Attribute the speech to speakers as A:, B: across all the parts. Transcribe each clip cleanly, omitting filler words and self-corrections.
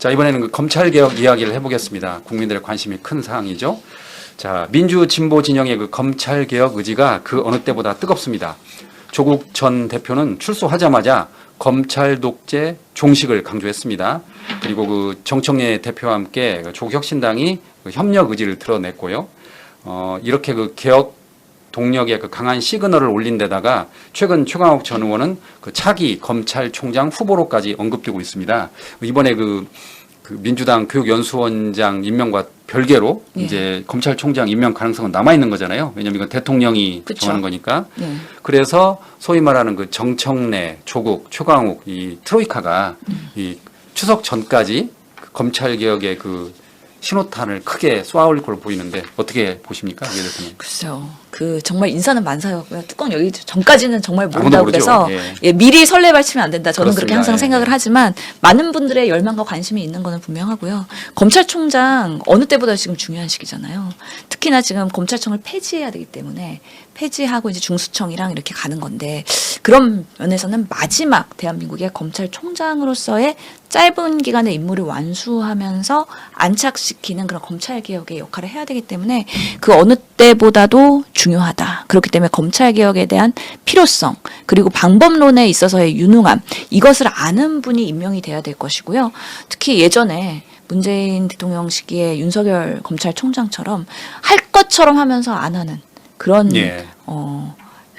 A: 자, 이번에는 그 검찰개혁 이야기를 해보겠습니다. 국민들의 관심이 큰 사항이죠. 자, 민주 진보 진영의 그 검찰개혁 의지가 그 어느 때보다 뜨겁습니다. 조국 전 대표는 출소하자마자 검찰 독재 종식을 강조했습니다. 그리고 그 정청래 대표와 함께 조국 혁신당이 그 협력 의지를 드러냈고요. 이렇게 그 개혁 동력의 그 강한 시그널을 올린 데다가 최근 최강욱 전 의원은 그 차기 검찰총장 후보로까지 언급되고 있습니다. 이번에 그 민주당 교육연수원장 임명과 별개로 이제 검찰총장 임명 가능성은 남아 있는 거잖아요. 왜냐하면 이건 대통령이
B: 그쵸.
A: 정하는 거니까. 그래서 소위 말하는 그 정청래, 조국, 최강욱 이 트로이카가 이 추석 전까지 그 검찰 개혁의 그 신호탄을 크게 쏘아올릴 걸로 보이는데 어떻게 보십니까, 이 대표님?
B: 글쎄요. 정말 인사는 많사였고요. 뚜껑 열기 전까지는 정말 모른다고 그래서
A: 예.
B: 미리 설레발치면 안 된다. 저는
A: 그렇습니다.
B: 그렇게 항상
A: 예.
B: 생각을 하지만 많은 분들의 열망과 관심이 있는 거는 분명하고요. 검찰총장 어느 때보다 지금 중요한 시기잖아요. 특히나 지금 검찰청을 폐지해야 되기 때문에 폐지하고 이제 중수청이랑 이렇게 가는 건데 그런 면에서는 마지막 대한민국의 검찰총장으로서의 짧은 기간의 임무를 완수하면서 안착시키는 그런 검찰개혁의 역할을 해야 되기 때문에 그 어느 때보다도 중요하다. 그렇기 때문에 검찰개혁에 대한 필요성 그리고 방법론에 있어서의 유능함 이것을 아는 분이 임명이 돼야 될 것이고요. 특히 예전에 문재인 대통령 시기에 윤석열 검찰총장처럼 할 것처럼 하면서 안 하는 그런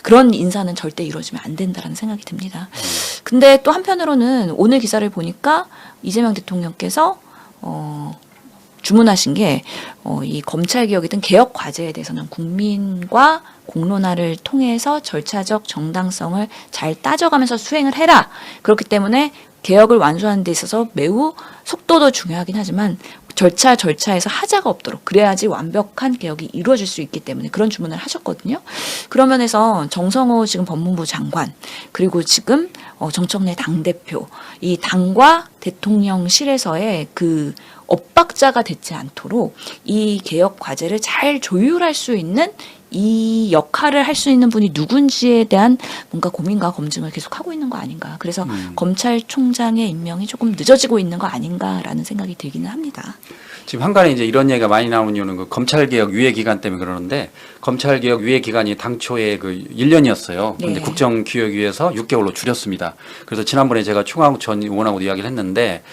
B: 그런 인사는 절대 이루어지면 안 된다라는 생각이 듭니다. 근데 또 한편으로는 오늘 기사를 보니까 이재명 대통령께서 주문하신 게 이 검찰개혁이든 개혁 과제에 대해서는 국민과 공론화를 통해서 절차적 정당성을 잘 따져가면서 수행을 해라. 그렇기 때문에 개혁을 완수하는 데 있어서 매우 속도도 중요하긴 하지만 절차에서 하자가 없도록 그래야지 완벽한 개혁이 이루어질 수 있기 때문에 그런 주문을 하셨거든요. 그런 면에서 정성호 지금 법무부 장관 그리고 지금 정청래 당대표 이 당과 대통령실에서의 그 엇박자가 되지 않도록 이 개혁 과제를 잘 조율할 수 있는 이 역할을 할 수 있는 분이 누군지에 대한 뭔가 고민과 검증을 계속하고 있는 거 아닌가. 그래서 검찰총장의 임명이 조금 늦어지고 있는 거 아닌가라는 생각이 들기는 합니다.
A: 지금 한간에 이제 이런 얘기가 많이 나오는 이유는 그 검찰개혁 유예 기간 때문에 그러는데 검찰개혁 유예 기간이 당초에 그 1년이었어요. 그런데 국정기획위에서 6개월로 줄였습니다. 그래서 지난번에 제가 최강욱 전 의원하고도 이야기를 했는데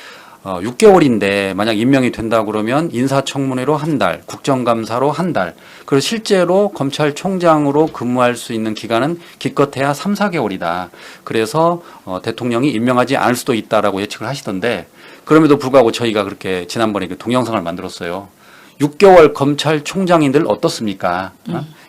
A: 6개월인데 만약 임명이 된다 그러면 인사청문회로 한 달, 국정감사로 한 달, 그리고 실제로 검찰총장으로 근무할 수 있는 기간은 기껏해야 3, 4개월이다. 그래서 대통령이 임명하지 않을 수도 있다라고 예측을 하시던데 그럼에도 불구하고 저희가 그렇게 지난번에 그 동영상을 만들었어요. 6개월 검찰총장인들 어떻습니까?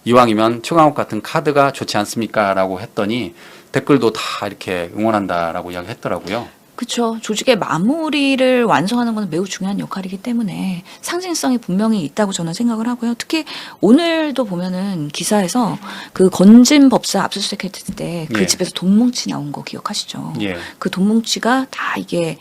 A: 이왕이면 최강욱 같은 카드가 좋지 않습니까? 라고 했더니 댓글도 다 이렇게 응원한다라고 이야기했더라고요.
B: 그렇죠. 조직의 마무리를 완성하는 것은 매우 중요한 역할이기 때문에 상징성이 분명히 있다고 저는 생각을 하고요. 특히 오늘도 보면은 기사에서 그 건진 법사 압수수색 했을 때 그 집에서 돈 뭉치 나온 거 기억하시죠? 그 돈 뭉치가 다 이게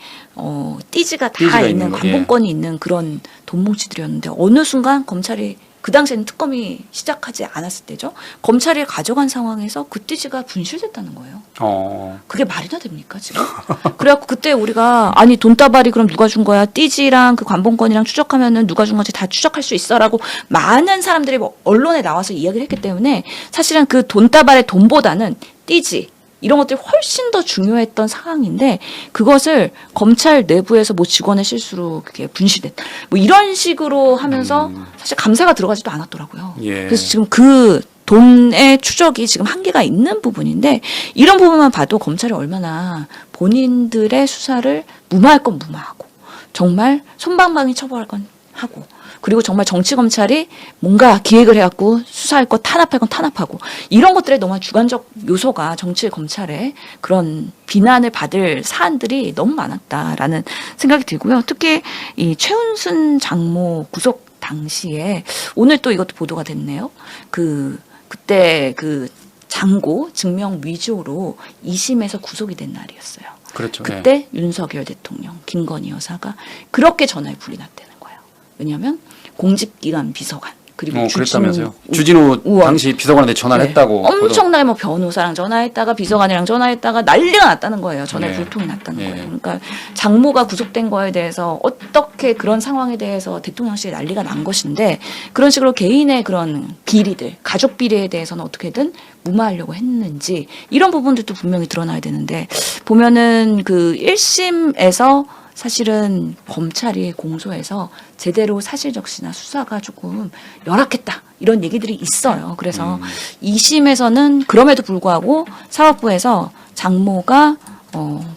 B: 띠지가 있는 관본권이 있는 그런 돈 뭉치들이었는데 어느 순간 검찰이 그 당시에는 특검이 시작하지 않았을 때죠. 검찰이 가져간 상황에서 그 띠지가 분실됐다는 거예요. 그게 말이나 됩니까 지금? 그래갖고 그때 우리가 아니 돈다발이 그럼 누가 준 거야? 띠지랑 그 관본권이랑 추적하면은 누가 준 건지 다 추적할 수 있어라고 많은 사람들이 언론에 나와서 이야기를 했기 때문에 사실은 그 돈다발의 돈보다는 띠지 이런 것들이 훨씬 더 중요했던 상황인데 그것을 검찰 내부에서 뭐 직원의 실수로 그게 분실됐다. 뭐 이런 식으로 하면서 사실 감사가 들어가지도 않았더라고요. 그래서 지금 그 돈의 추적이 지금 한계가 있는 부분인데 이런 부분만 봐도 검찰이 얼마나 본인들의 수사를 무마할 건 무마하고 정말 솜방망이 처벌할 건 하고 그리고 정말 정치검찰이 뭔가 기획을 해갖고 수사할 거 탄압할 건 탄압하고 이런 것들에 너무 주관적 요소가 정치검찰의 그런 비난을 받을 사안들이 너무 많았다라는 생각이 들고요. 특히 이 최은순 장모 구속 당시에 오늘 또 이것도 보도가 됐네요. 그때 그 장고 증명 위조로 2심에서 구속이 된 날이었어요.
A: 그렇죠.
B: 그때 윤석열 대통령, 김건희 여사가 그렇게 전화에 불이 났다는 거예요. 왜냐하면 공직기관 비서관 그리고
A: 그랬다면서요. 주진우
B: 의원.
A: 당시 비서관한테 전화를
B: 네.
A: 했다고.
B: 엄청나게 뭐 변호사랑 전화했다가 비서관이랑 전화했다가 난리가 났다는 거예요. 전화에
A: 네.
B: 불통이 났다는
A: 네.
B: 거예요. 그러니까 장모가 구속된 거에 대해서 어떻게 그런 상황에 대해서 대통령실에 난리가 난 것인데 그런 식으로 개인의 그런 비리들, 가족 비리에 대해서는 어떻게든 무마하려고 했는지 이런 부분들도 분명히 드러나야 되는데 보면은 그 1심에서 사실은 검찰이 공소해서 제대로 사실적시나 수사가 조금 열악했다. 이런 얘기들이 있어요. 그래서 2심에서는 그럼에도 불구하고 사법부에서 장모가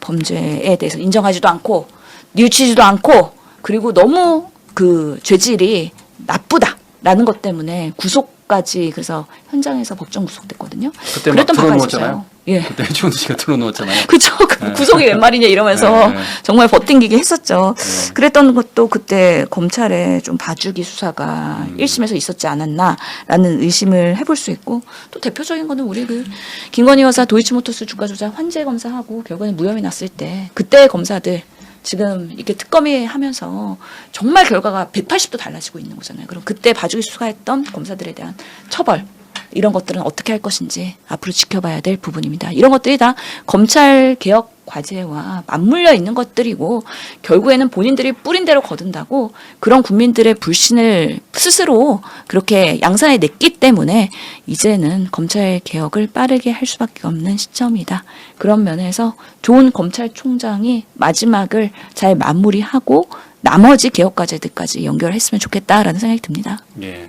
B: 범죄에 대해서 인정하지도 않고 뉘우치지도 않고 그리고 너무 그 죄질이 나쁘다라는 것 때문에 구속까지 그래서 현장에서 법정 구속됐거든요.
A: 그때 막
B: 그랬던 바가
A: 들어놓았잖아요.
B: 있었어요. 예.
A: 그때 해주원 씨가 들어놓았잖아요.
B: 그쵸. 구속이 웬 말이냐 이러면서
A: 네.
B: 정말 버팅기게 했었죠. 그랬던 것도 그때 검찰의 좀 봐주기 수사가 1심에서 있었지 않았나라는 의심을 해볼 수 있고 또 대표적인 거는 우리 그 김건희 여사 도이치모터스 주가 조작 환제 검사하고 결국에는 무혐의 났을 때 그때 검사들 지금 이렇게 특검이 하면서 정말 결과가 180도 달라지고 있는 거잖아요. 그럼 그때 봐주기 수사했던 검사들에 대한 처벌 이런 것들은 어떻게 할 것인지 앞으로 지켜봐야 될 부분입니다. 이런 것들이 다 검찰 개혁 과제와 맞물려 있는 것들이고 결국에는 본인들이 뿌린 대로 거둔다고 그런 국민들의 불신을 스스로 그렇게 양산해 냈기 때문에 이제는 검찰 개혁을 빠르게 할 수밖에 없는 시점이다. 그런 면에서 좋은 검찰총장이 마지막을 잘 마무리하고 나머지 개혁 과제들까지 연결했으면 좋겠다라는 생각이 듭니다.
A: 예.